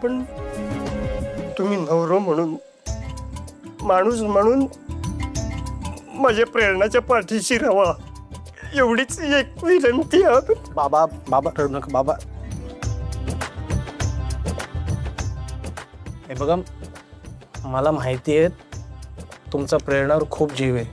पण तुम्ही नवरो म्हणून, माणूस म्हणून माझ्या प्रेरणाच्या पाठीशी राहा, एवढीच एक विनंती आहे. बाबा बाबा रडू नका बाबा. हे बघा, मला माहिती आहे तुमचा प्रेरणावर खूप जीव आहे,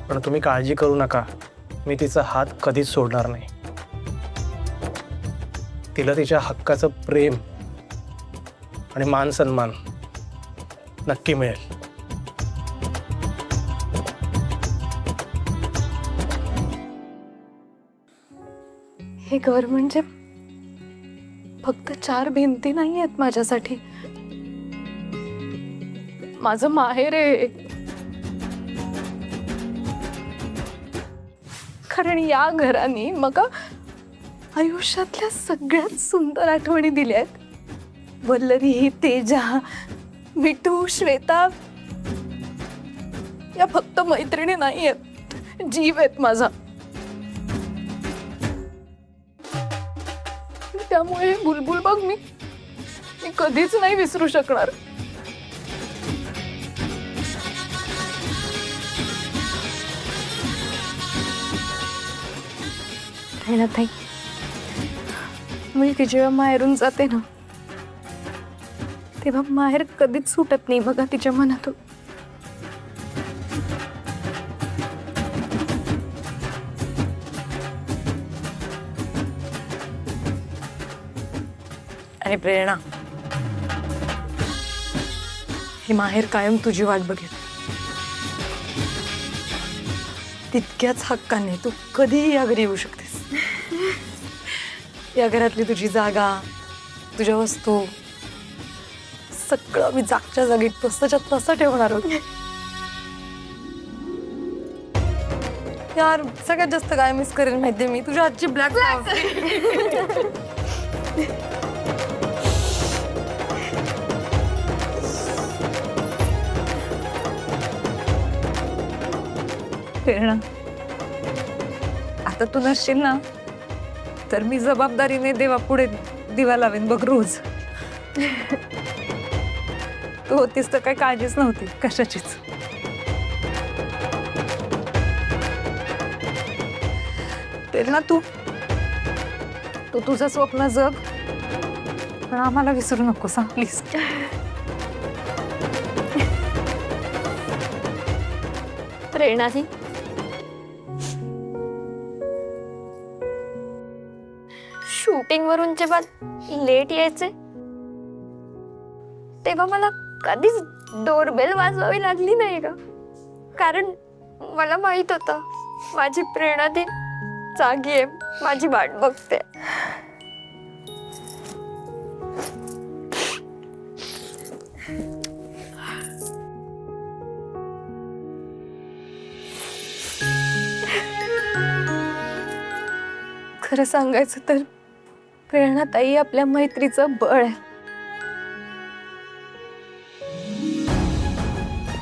पण तुम्ही काळजी करू नका, मी तिचा हात कधीच सोडणार नाही. तिला तिच्या हक्काचं प्रेम आणि मान सन्मान नक्की मिळेल. हे घर म्हणजे फक्त 4 भिंती नाही आहेत माझ्यासाठी, माझं माहेर आहे. कारण या घराने मग आयुष्यातल्या सगळ्यात सुंदर आठवणी दिल्या आहेत. वल्लरी, तेजा, मिठू, श्वेता या फक्त मैत्रिणी नाही आहेत, जीव आहेत माझा. त्यामुळे बुलबुल बघ मी कधीच नाही विसरू शकणार. ताई, मुलगी जेव्हा माहेरून जाते ना, तेव्हा माहेर कधीच सुटत नाही बघा तिच्या मनातून. आणि प्रेरणा, हे माहेर कायम तुझी वाट बघेल. तितक्याच हक्काने तू कधीही या घरी येऊ शकतेस. या घरातली तुझी जागा, तुझ्या वस्तू सगळं मी जागच्या जागी तसंच्या तसं ठेवणार आहोत. यार, सगळ्यात जास्त काय मिस करेन माहितीये मी, तुझ्या आजची ब्लॅक. प्रेरणा, आता तू नसशील ना, तर मी जबाबदारीने देवापुढे दिवा लावेन बघ रोज. तू होतीस तर काही काळजीच नव्हती कशाचीच. प्रेरणा, तू तुझं स्वप्न जग, पण आम्हाला विसरू नको सांग प्लीज. प्रेरणा सिंग, शूटिंग वरून जेव्हा लेट यायचे तेव्हा मला कधीच डोरबेल वाजवावी लागली नाही का, कारण मला माहित होतं माझी प्रेरणा ती जागी आहे, माझी वाट बघते. खरं सांगायचं तर प्रेरणाताई आपल्या मैत्रीचं बळ आहे.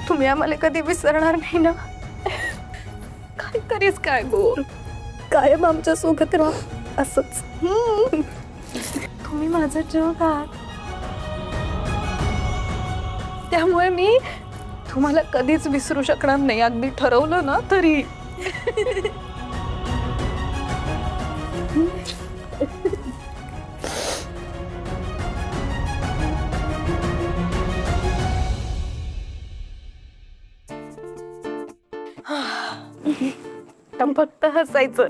तुम्ही आम्हाला कधी विसरणार नाही ना. काहीतरीच काय गोर, कायम आमच्या सोबत राहा असंच. तुम्ही माझं जग आहात, त्यामुळे मी तुम्हाला कधीच विसरू शकणार नाही, अगदी ठरवलं ना तरी. फक्त हसायचं.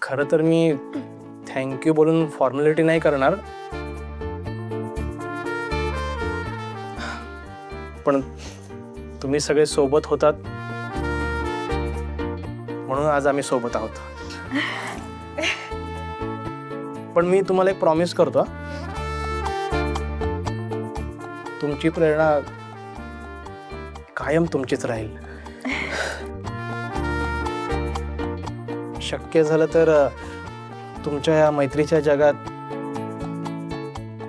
खरं तर मी थँक्यू बोलून फॉर्मॅलिटी नाही करणार, पण तुम्ही सगळे सोबत होतात म्हणून आज आम्ही सोबत आहोत. पण मी तुम्हाला एक प्रॉमिस करतो, तुमची प्रेरणा कायम तुमचीच राहील. शक्य झालं तर तुमच्या या मैत्रीच्या जगात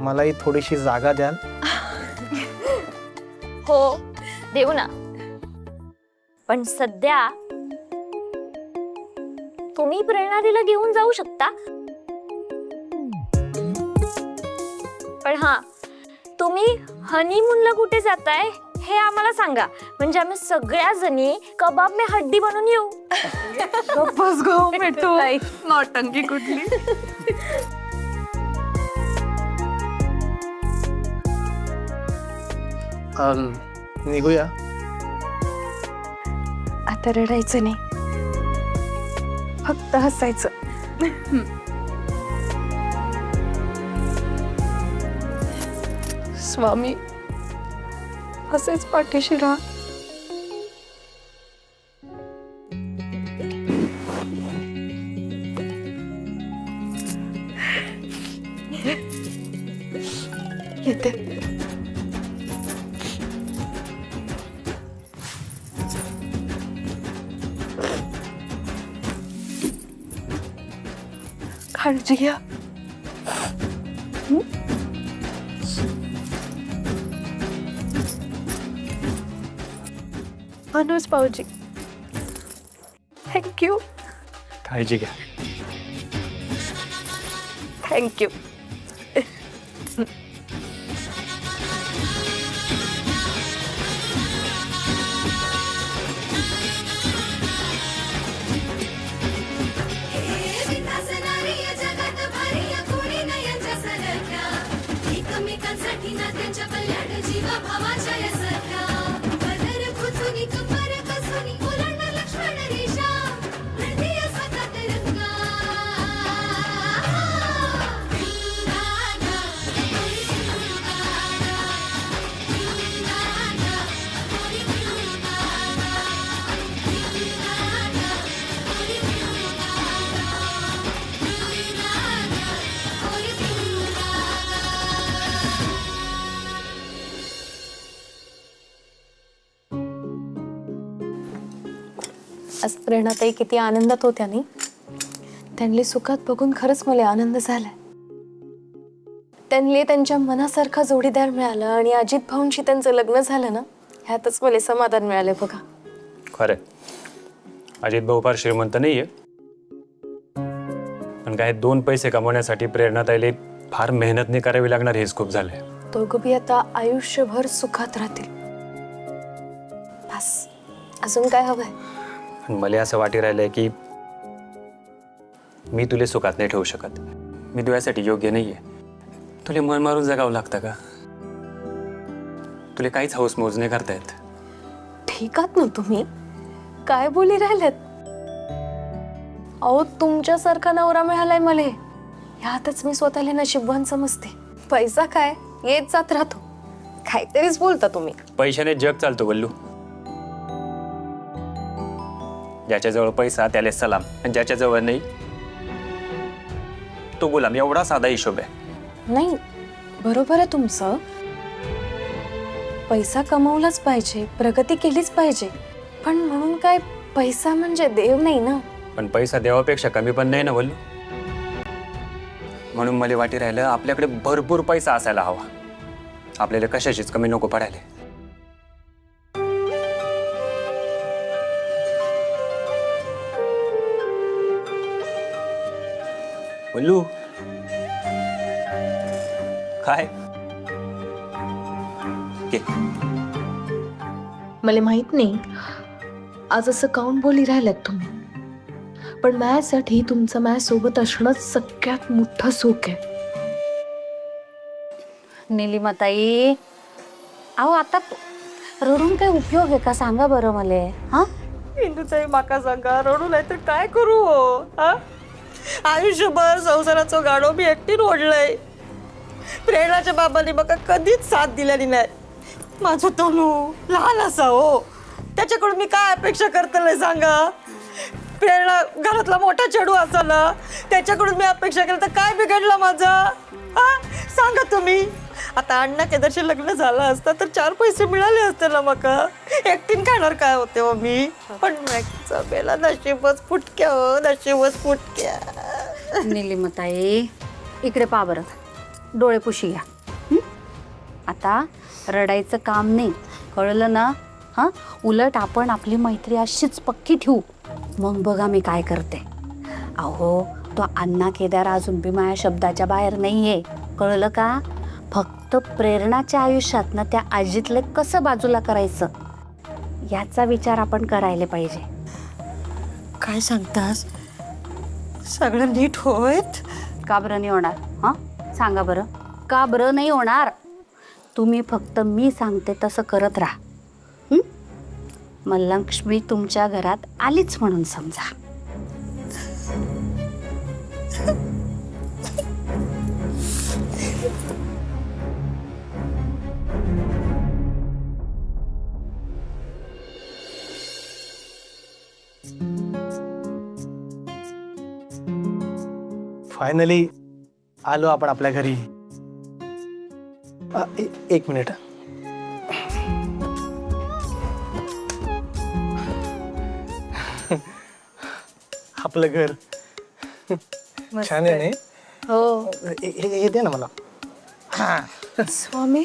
मलाही थोडीशी जागा द्याल. हो, देऊ ना. पण सध्या तुम्ही प्रेरणादीला घेऊन जाऊ शकता. पण हा, तुम्ही हनीमूनला कुठे जाताय हे आम्हाला सांगा, म्हणजे आम्ही सगळ्या जणी कबाब में हड्डी बनवून येऊ. बस गो मिठू, नौटंकी कुठली. निघूया. आता रडायचं नाही, फक्त हसायचं. स्वामी असेच पाठीशी राहा. येते. काळजी घ्या. अनुज भाऊजी, थँक्यू. काळजी घ्या. थँक्यू. आज प्रेरणाताई किती आनंदात होत्या नाही. त्यांनी सुखात बघून खरंच मला आनंद झालाय. त्यांनी त्यांच्या मनासारखा जोडीदार मिळाला आणि अजित भाऊंशी त्यांचं लग्न झालं ना, ह्यातच मला समाधान मिळालंय बघा. खरंय, अजित भाऊ फार श्रीमंत नाहीये, पण काय 2 पैसे कमवण्यासाठी प्रेरणाताईला फार मेहनत नाही करावी लागणार हेच खूप झालंय. दोघं बी आता आयुष्यभर सुखात राहतील. बस अजून काय हवंय. मला असं वाटी राहिलंय की मी तुला सुखात नाही ठेवू शकत. मी तुझ्यासाठी योग्य नाहीये. तुला मन मारून जगावं लागतं का? तुला काहीच हौस मोज नाही करता येत. ठीक आहात ना तुम्ही, काय बोली राहिलेत. अहो तुमच्यासारखा नवरा मिळालाय मला, ह्यातच मी स्वतःला नशीबवान समजते. पैसा काय येत जात राहतो. काहीतरीच बोलता तुम्ही. पैशाने जग चालतो वल्लू. ज्याच्याजवळ पैसा त्याला सलाम, आणि ज्याच्याजवळ नाही तो गुलाम. एवढा साधा हिशोब आहे. नाही, बरोबर आहे तुमचं. पैसा कमवलाच पाहिजे, प्रगती केलीच पाहिजे, पण म्हणून काय पैसा म्हणजे देव नाही ना. पण पैसा देवापेक्षा कमी पण नाही ना वल्लू. म्हणून मला वाटी राहिलं आपल्याकडे भरपूर पैसा असायला हवा. आपल्याला कशाचीच कमी नको पडायला. वल्लू काय मला माहित नाही आज असं काऊन बोली राहिलात तुम्ही, पण माझ्यासाठी तुमचं माझ्यासोबत असणं सगळ्यात मोठं सुख आहे. निलिमाताई, अहो आता रडून काय उपयोग आहे का सांगा बरं मला. हा इंदूताई माका सांगा, रडू नाही तर काय करू हो. हा, आयुष्यभर संसाराचं गाडो मी एकटीन ओढलंय. प्रेरणाच्या बाबांनी मका कधीच साथ दिलेली नाही. माझं तनू लहान असा हो, त्याच्याकडून मी काय अपेक्षा करतले सांगा. प्रेरणा घरातला मोठा चेडू असा ना, त्याच्याकडून मी अपेक्षा केलं तर काय बिघडलं माझं. हा सांगा तुम्ही. आता अण्णा केदारशी लग्न झालं असतं तर 4 पैसे मिळाले असते ना मका. एकटीन खाणार काय होते हो मी. पण बेला नशीबच फुटक्या हो, नशीबच फुटक्या. निलिमाताई इकडे पहा बरं, डोळे पुशी घ्या. आता रडायचं काम नाही, कळलं ना. हां उलट आपण आपली मैत्री अशीच पक्की ठेवू. मग बघा मी काय करते. अहो तो अण्णा केदार अजून बी माझ्या शब्दाच्या बाहेर नाहीये, कळलं का? फक्त प्रेरणाच्या आयुष्यातनं त्या अजितले कसं बाजूला करायचं याचा विचार आपण करायला पाहिजे. काय सांगतास? सगळं नीट होत? का बरं नाही होणार? हां सांगा बरं, का बरं नाही होणार? तुम्ही फक्त मी सांगते तसं करत राहा. मग लक्ष्मी तुमच्या घरात आलीच म्हणून समजा. फायनली आलो आपण आपल्या घरी. एक मिनिट. आपलं घर छान आहे नाही? हो. हे दे ना मला. स्वामी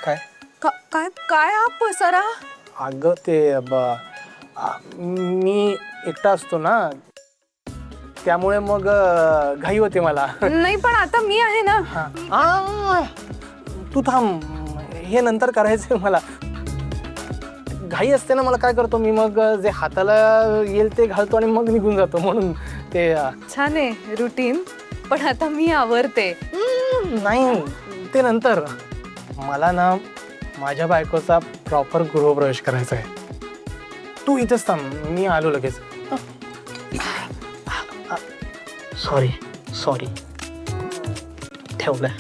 काय? काय काय हा पसारा? अगं ते मी एकटा असतो ना, त्यामुळे मग घाई होते मला. नाही पण आता मी आहे ना. तू थांब, हे नंतर करायचंय मला. घाई असते ना, मला काय करतो मी मग जे हाताला येईल ते घालतो आणि मग निघून जातो. म्हणून ते छान आहे रुटीन, पण आता मी आवरते. नाही, ते नंतर. मला ना माझ्या बायकोचा प्रॉपर गृहप्रवेश करायचा आहे. तू इथेच थांब, मी आलो लगेच. सॉरी ठेवलंय.